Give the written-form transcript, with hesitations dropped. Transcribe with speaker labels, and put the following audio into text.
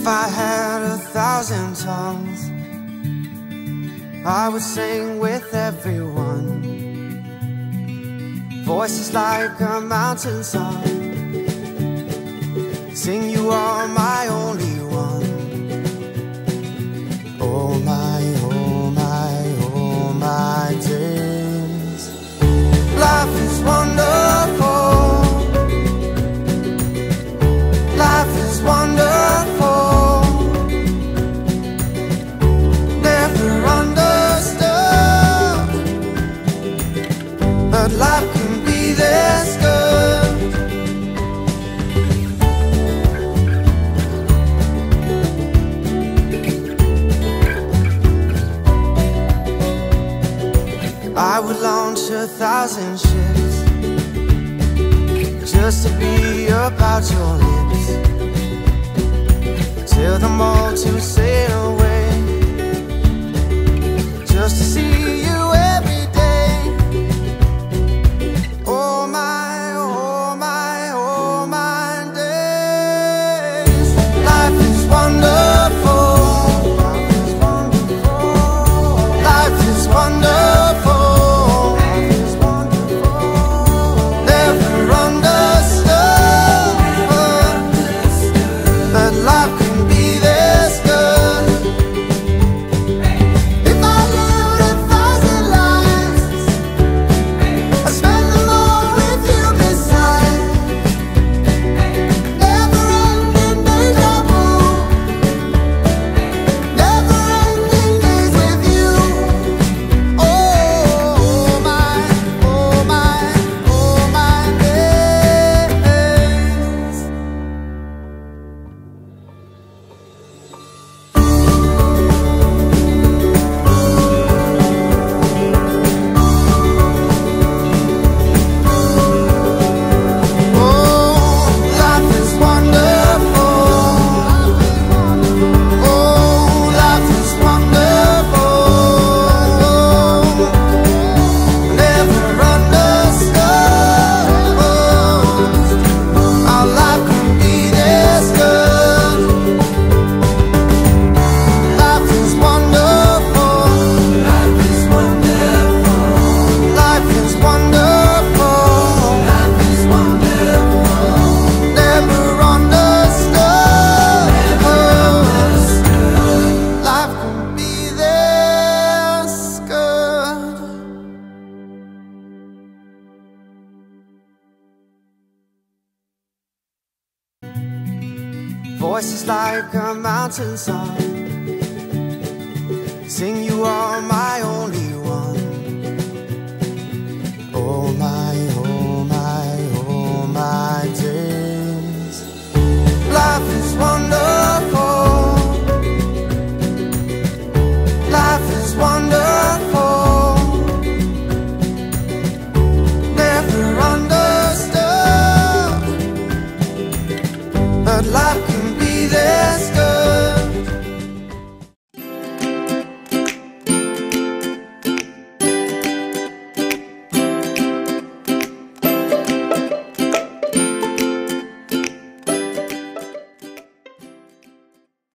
Speaker 1: If I had 1,000 tongues, I would sing with everyone. Voices like a mountain song, sing you are my only one. Oh my, oh my, oh my days. Life is wonderful. Life is wonderful. Never understood, but life can be this good. I would launch 1,000 ships just to be about your lips, tell them all to sail away, just to see you every day. Oh my, oh my, oh my days. Life is wonderful. Life is wonderful. Voices like a mountain song, sing you are my only